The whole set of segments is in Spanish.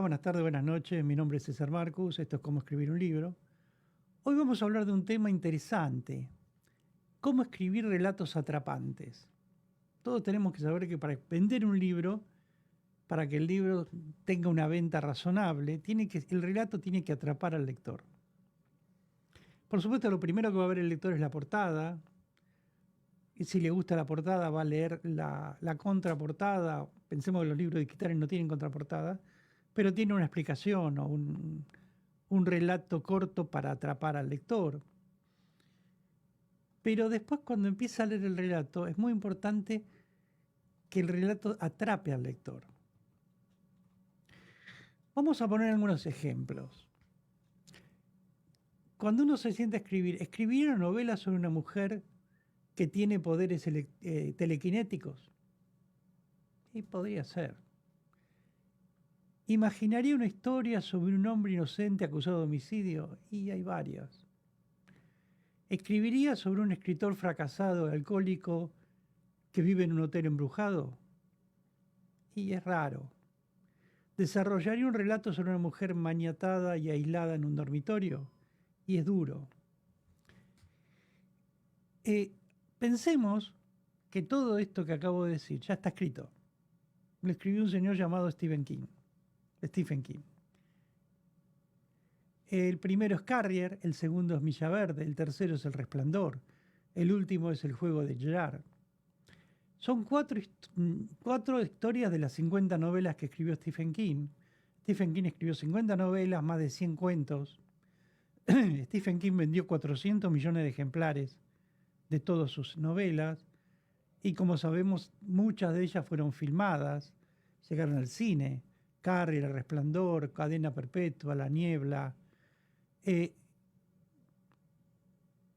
días, buenas tardes, buenas noches. Mi nombre es César Marcus. Esto es Cómo escribir un libro. Hoy vamos a hablar de un tema interesante. Cómo escribir relatos atrapantes. Todos tenemos que saber que para vender un libro, para que el libro tenga una venta razonable, el relato tiene que atrapar al lector. Por supuesto, lo primero que va a ver el lector es la portada. Y si le gusta la portada, va a leer la contraportada. Pensemos que los libros digitales no tienen contraportada, pero tiene una explicación o un relato corto para atrapar al lector. Pero después, cuando empieza a leer el relato, es muy importante que el relato atrape al lector. Vamos a poner algunos ejemplos. Cuando uno se sienta a escribir una novela sobre una mujer que tiene poderes telequinéticos, y podría ser. ¿Imaginaría una historia sobre un hombre inocente acusado de homicidio? Y hay varias. ¿Escribiría sobre un escritor fracasado, alcohólico, que vive en un hotel embrujado? Y es raro. ¿Desarrollaría un relato sobre una mujer maniatada y aislada en un dormitorio? Y es duro. Pensemos que todo esto que acabo de decir ya está escrito. Lo escribió un señor llamado Stephen King. El primero es Carrier, el segundo es Milla Verde, el tercero es El Resplandor, el último es El Juego de Gerard. Son cuatro historias de las 50 novelas que escribió Stephen King. Stephen King escribió 50 novelas, más de 100 cuentos. Stephen King vendió 400 millones de ejemplares de todas sus novelas. Y como sabemos, muchas de ellas fueron filmadas, llegaron al cine. Carrier, El Resplandor, Cadena Perpetua, La Niebla.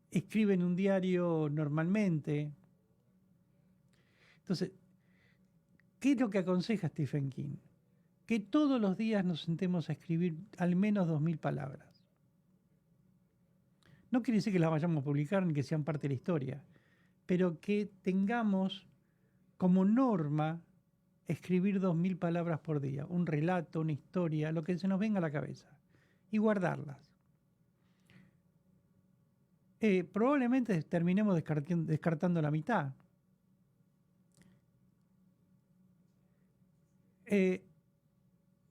Escribe en un diario normalmente. Entonces, ¿qué es lo que aconseja Stephen King? Que todos los días nos sentemos a escribir al menos 2000 palabras. No quiere decir que las vayamos a publicar ni que sean parte de la historia, pero que tengamos como norma escribir 2000 palabras por día, un relato, una historia, lo que se nos venga a la cabeza, y guardarlas. Probablemente terminemos descartando la mitad.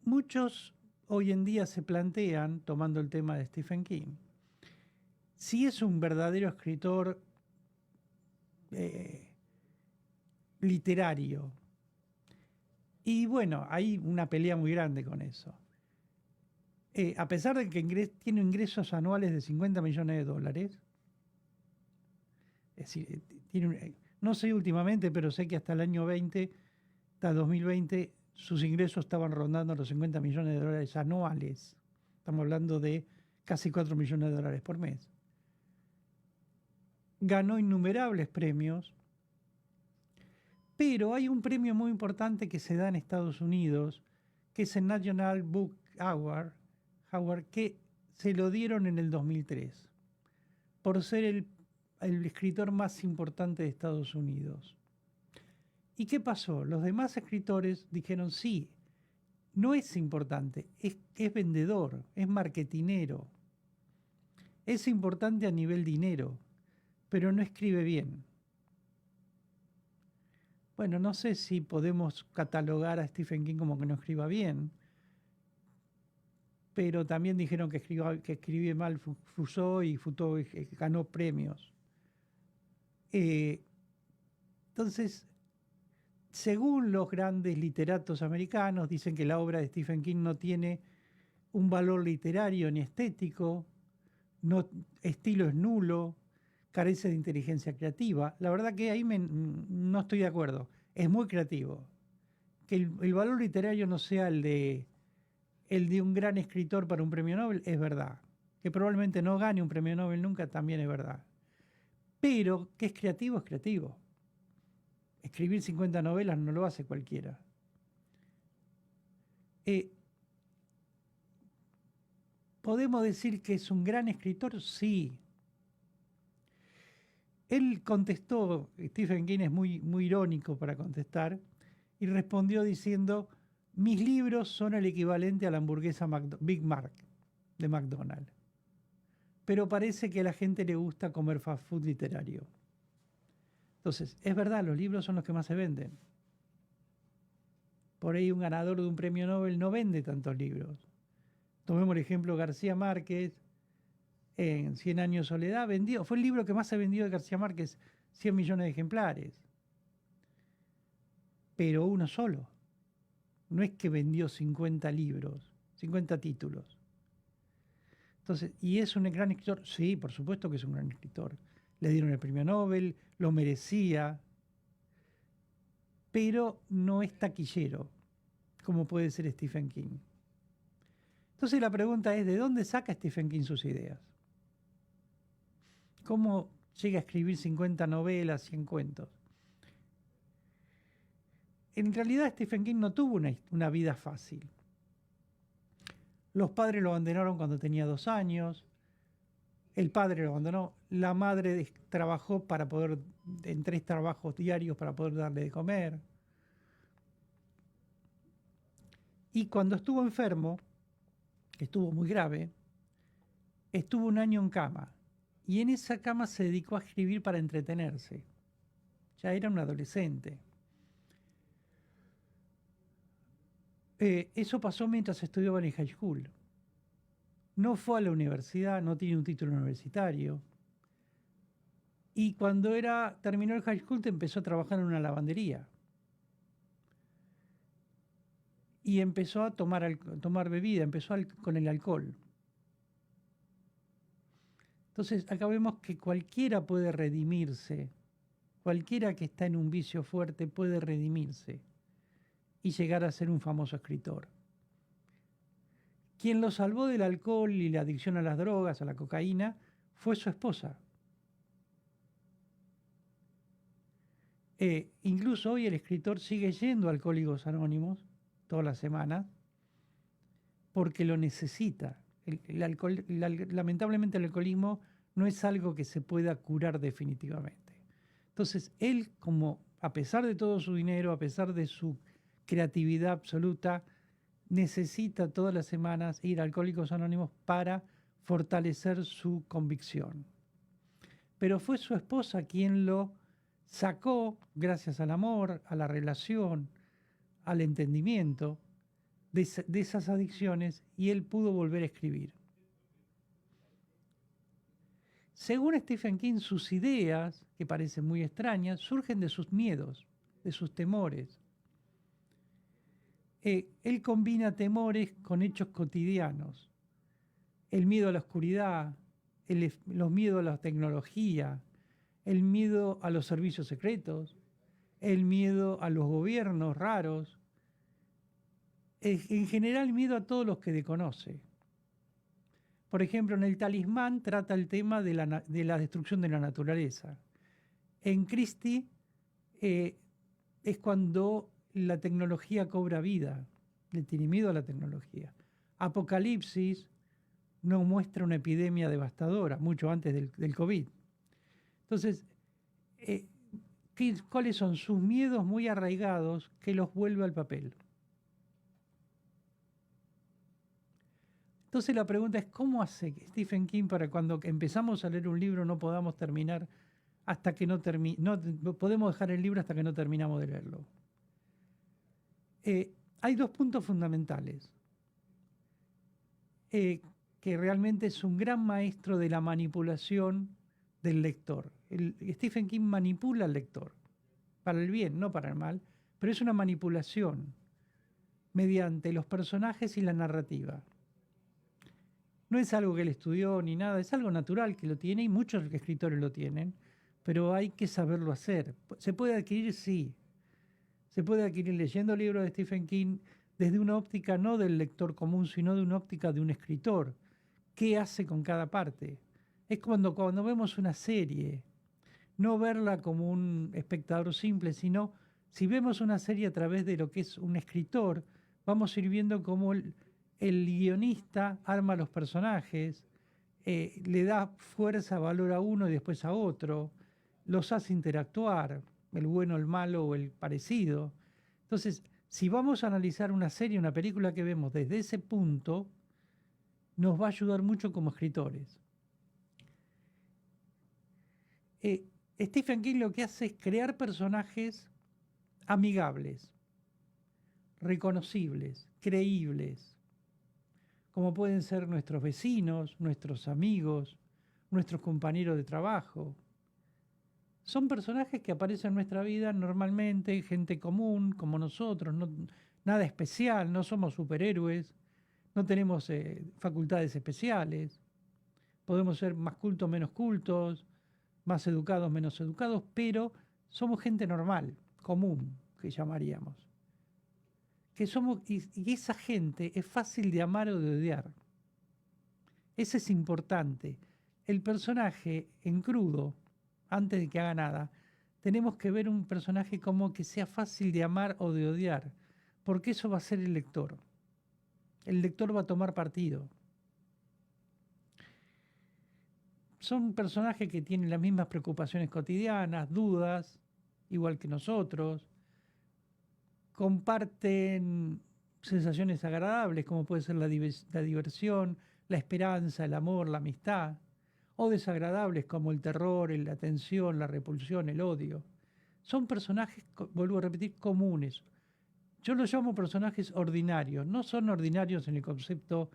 Muchos hoy en día se plantean, tomando el tema de Stephen King, si es un verdadero escritor literario. Y bueno, hay una pelea muy grande con eso. A pesar de que tiene ingresos anuales de 50 millones de dólares, es decir, no sé últimamente, pero sé que hasta el año 20, hasta 2020, sus ingresos estaban rondando los 50 millones de dólares anuales. Estamos hablando de casi 4 millones de dólares por mes. Ganó innumerables premios, pero hay un premio muy importante que se da en Estados Unidos, que es el National Book Award, que se lo dieron en el 2003, por ser el escritor más importante de Estados Unidos. ¿Y qué pasó? Los demás escritores dijeron, sí, no es importante, es vendedor, es marketinero, es importante a nivel dinero, pero no escribe bien. Bueno, no sé si podemos catalogar a Stephen King como que no escriba bien, pero también dijeron que escribía mal Foucault y Foucault ganó premios. Entonces, según los grandes literatos americanos, dicen que la obra de Stephen King no tiene un valor literario ni estético, estilo es nulo, carece de inteligencia creativa. La verdad que ahí no estoy de acuerdo. Es muy creativo. Que el valor literario no sea el de un gran escritor para un premio Nobel, es verdad. Que probablemente no gane un premio Nobel nunca, también es verdad. Pero que es creativo, es creativo. Escribir 50 novelas no lo hace cualquiera. ¿Podemos decir que es un gran escritor? Sí. Él contestó, Stephen King es muy, muy irónico para contestar, y respondió diciendo, Mis libros son el equivalente a la hamburguesa Big Mac de McDonald's. Pero parece que a la gente le gusta comer fast food literario. Entonces, es verdad, los libros son los que más se venden. Por ahí un ganador de un premio Nobel no vende tantos libros. Tomemos el ejemplo García Márquez, en 100 años de soledad, fue el libro que más se vendió de García Márquez, 100 millones de ejemplares. Pero uno solo. No es que vendió 50 libros, 50 títulos. Entonces, ¿y es un gran escritor? Sí, por supuesto que es un gran escritor. Le dieron el premio Nobel, lo merecía, pero no es taquillero, como puede ser Stephen King. Entonces la pregunta es, ¿de dónde saca Stephen King sus ideas? ¿Cómo llega a escribir 50 novelas, 100 cuentos? En realidad Stephen King no tuvo una vida fácil. Los padres lo abandonaron cuando tenía 2 años, el padre lo abandonó, la madre trabajó en 3 trabajos diarios para poder darle de comer. Y cuando estuvo enfermo, que estuvo muy grave, estuvo 1 año en cama. Y en esa cama se dedicó a escribir para entretenerse. Ya era un adolescente. Eso pasó mientras estudiaba en el high school. No fue a la universidad, no tiene un título universitario. Y cuando terminó el high school, empezó a trabajar en una lavandería. Y empezó a tomar bebida, empezó con el alcohol. Entonces, acá vemos que cualquiera puede redimirse. Cualquiera que está en un vicio fuerte puede redimirse y llegar a ser un famoso escritor. Quien lo salvó del alcohol y la adicción a las drogas, a la cocaína, fue su esposa. Incluso hoy el escritor sigue yendo a Alcohólicos Anónimos todas las semanas porque lo necesita. Lamentablemente el alcoholismo no es algo que se pueda curar definitivamente. Entonces él, como a pesar de todo su dinero, a pesar de su creatividad absoluta, necesita todas las semanas ir a Alcohólicos Anónimos para fortalecer su convicción. Pero fue su esposa quien lo sacó, gracias al amor, a la relación, al entendimiento, de esas adicciones, y él pudo volver a escribir. Según Stephen King, sus ideas, que parecen muy extrañas, surgen de sus miedos, de sus temores. Él combina temores con hechos cotidianos. El miedo a la oscuridad, los miedos a la tecnología, el miedo a los servicios secretos, el miedo a los gobiernos raros, en general miedo a todos los que desconoce. Por ejemplo, en El Talismán trata el tema de la destrucción de la naturaleza. En Christie es cuando la tecnología cobra vida, le tiene miedo a la tecnología. Apocalipsis nos muestra una epidemia devastadora, mucho antes del COVID. Entonces, ¿cuáles son sus miedos muy arraigados que los vuelve al papel? Entonces la pregunta es, ¿cómo hace Stephen King para cuando empezamos a leer un libro no podamos terminar hasta que no podemos dejar el libro hasta que no terminamos de leerlo? Hay 2 puntos fundamentales. Que realmente es un gran maestro de la manipulación del lector. Stephen King manipula al lector, para el bien, no para el mal, pero es una manipulación mediante los personajes y la narrativa. No es algo que él estudió ni nada, es algo natural que lo tiene y muchos escritores lo tienen, pero hay que saberlo hacer. ¿Se puede adquirir? Sí. Se puede adquirir leyendo libros de Stephen King desde una óptica no del lector común, sino de una óptica de un escritor. ¿Qué hace con cada parte? Es cuando vemos una serie, no verla como un espectador simple, sino si vemos una serie a través de lo que es un escritor, vamos a ir viendo cómo el guionista arma los personajes, le da fuerza, valor a uno y después a otro, los hace interactuar, el bueno, el malo o el parecido. Entonces, Si vamos a analizar una serie, una película que vemos desde ese punto, nos va a ayudar mucho como escritores. Stephen King lo que hace es crear personajes amigables, reconocibles, creíbles, como pueden ser nuestros vecinos, nuestros amigos, nuestros compañeros de trabajo. Son personajes que aparecen en nuestra vida normalmente, gente común como nosotros, nada especial, no somos superhéroes, no tenemos facultades especiales, podemos ser más cultos, menos cultos, más educados, menos educados, pero somos gente normal, común, que llamaríamos. Que somos, y esa gente es fácil de amar o de odiar. Ese es importante. El personaje en crudo, antes de que haga nada, tenemos que ver un personaje como que sea fácil de amar o de odiar, porque eso va a ser el lector. El lector va a tomar partido. Son personajes que tienen las mismas preocupaciones cotidianas, dudas, igual que nosotros, comparten sensaciones agradables, como puede ser la diversión, la esperanza, el amor, la amistad, o desagradables como el terror, la tensión, la repulsión, el odio. Son personajes, vuelvo a repetir, comunes. Yo los llamo personajes ordinarios. No son ordinarios en el concepto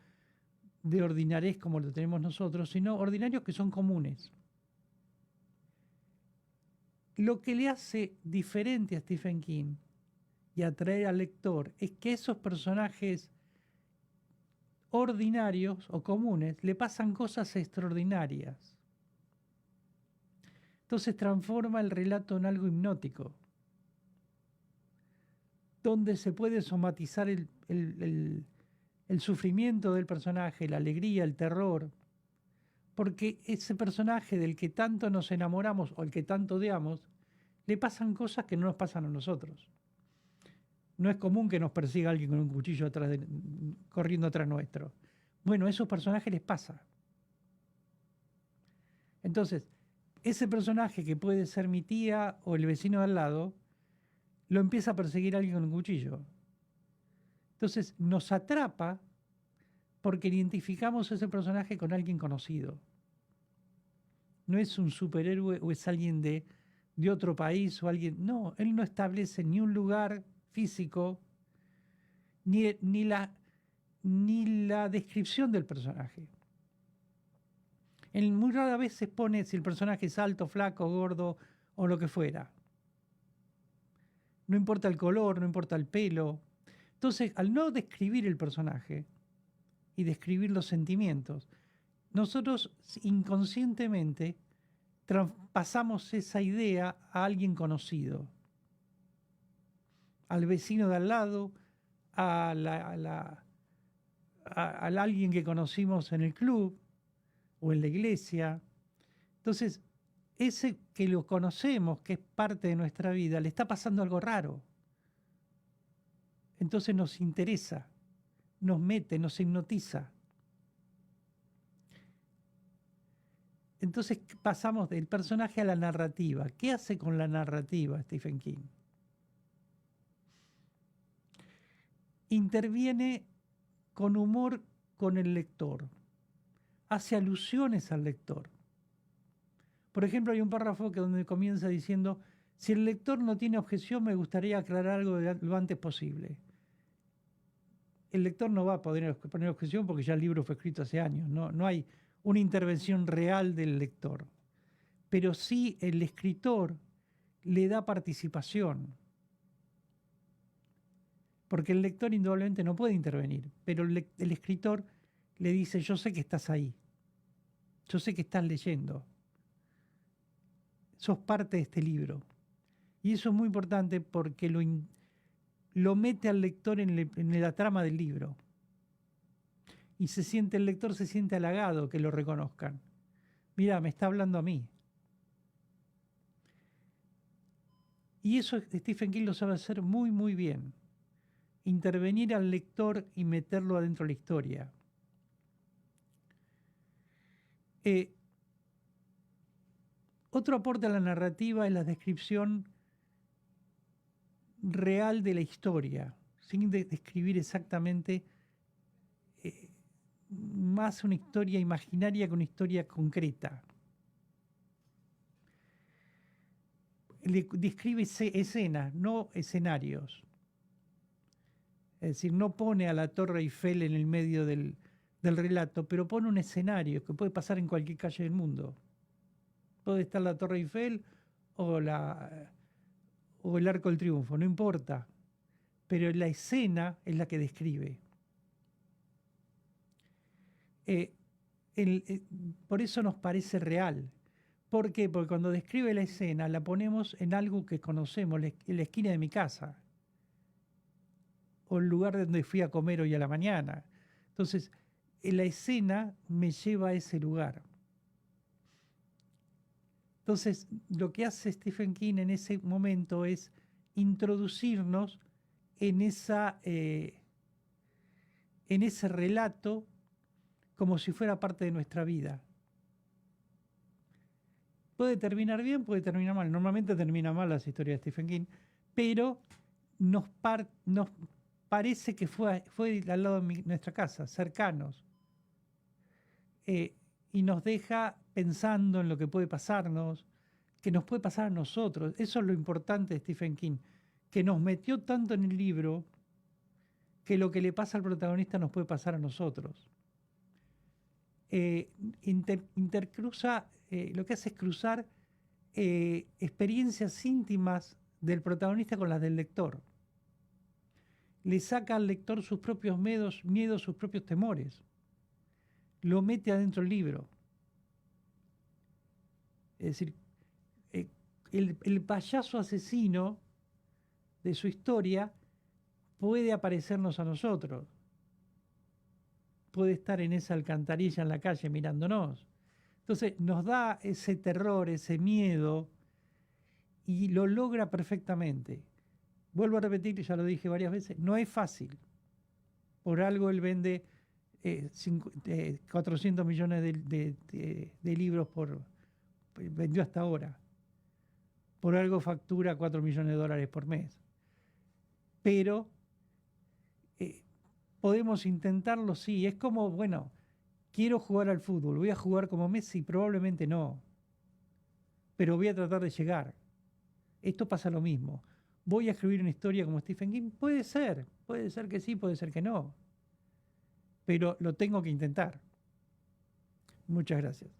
de ordinarez como lo tenemos nosotros, sino ordinarios que son comunes. Lo que le hace diferente a Stephen King y atraer al lector es que esos personajes ordinarios o comunes le pasan cosas extraordinarias. Entonces transforma el relato en algo hipnótico, donde se puede somatizar el sufrimiento del personaje, la alegría, el terror, porque ese personaje del que tanto nos enamoramos o el que tanto odiamos, le pasan cosas que no nos pasan a nosotros. No es común que nos persiga alguien con un cuchillo corriendo atrás nuestro. Bueno, a esos personajes les pasa. Entonces, ese personaje que puede ser mi tía o el vecino de al lado, lo empieza a perseguir alguien con un cuchillo. Entonces, nos atrapa porque identificamos a ese personaje con alguien conocido. No es un superhéroe o es alguien de otro país o alguien... No, él no establece ni un lugar físico, ni la descripción del personaje. Muy rara vez se pone si el personaje es alto, flaco, gordo o lo que fuera. No importa el color, no importa el pelo. Entonces, al no describir el personaje y describir los sentimientos, nosotros inconscientemente traspasamos esa idea a alguien conocido, al vecino de al lado, a alguien que conocimos en el club o en la iglesia. Entonces, ese que lo conocemos, que es parte de nuestra vida, le está pasando algo raro. Entonces nos interesa, nos mete, nos hipnotiza. Entonces pasamos del personaje a la narrativa. ¿Qué hace con la narrativa Stephen King? Interviene con humor con el lector, hace alusiones al lector. Por ejemplo, hay un párrafo donde comienza diciendo, si el lector no tiene objeción, me gustaría aclarar algo lo antes posible. El lector no va a poder poner objeción porque ya el libro fue escrito hace años, no hay una intervención real del lector. Pero sí el escritor le da participación. Porque el lector indudablemente no puede intervenir, pero el escritor le dice, yo sé que estás ahí, yo sé que estás leyendo, sos parte de este libro. Y eso es muy importante porque lo mete al lector en la trama del libro. Y el lector se siente halagado que lo reconozcan. Mira, me está hablando a mí. Y eso Stephen King lo sabe hacer muy, muy bien. Intervenir al lector y meterlo adentro de la historia. Otro aporte a la narrativa es la descripción real de la historia. sin describir exactamente más una historia imaginaria que una historia concreta. Describe escenas, no escenarios. Es decir, no pone a la Torre Eiffel en el medio del relato, pero pone un escenario que puede pasar en cualquier calle del mundo. Puede estar la Torre Eiffel o el Arco del Triunfo, no importa. Pero la escena es la que describe. Por eso nos parece real. ¿Por qué? Porque cuando describe la escena la ponemos en algo que conocemos, en la esquina de mi casa, o el lugar donde fui a comer hoy a la mañana. Entonces, la escena me lleva a ese lugar. Entonces, lo que hace Stephen King en ese momento es introducirnos en ese relato como si fuera parte de nuestra vida. Puede terminar bien, puede terminar mal. Normalmente termina mal las historias de Stephen King, pero nos parece que fue al lado de nuestra casa, cercanos. Y nos deja pensando en lo que puede pasarnos, que nos puede pasar a nosotros. Eso es lo importante de Stephen King, que nos metió tanto en el libro que lo que le pasa al protagonista nos puede pasar a nosotros. Intercruza, lo que hace es cruzar experiencias íntimas del protagonista con las del lector. Le saca al lector sus propios miedos, sus propios temores. Lo mete adentro del libro. Es decir, el payaso asesino de su historia puede aparecernos a nosotros. Puede estar en esa alcantarilla en la calle mirándonos. Entonces nos da ese terror, ese miedo, y lo logra perfectamente. Vuelvo a repetir, ya lo dije varias veces, no es fácil. Por algo él vende 400 millones de libros vendió hasta ahora. Por algo factura 4 millones de dólares por mes. Pero podemos intentarlo, sí. Es como, bueno, quiero jugar al fútbol, voy a jugar como Messi, probablemente no. Pero voy a tratar de llegar. Esto pasa lo mismo. ¿Voy a escribir una historia como Stephen King? Puede ser que sí, puede ser que no. Pero lo tengo que intentar. Muchas gracias.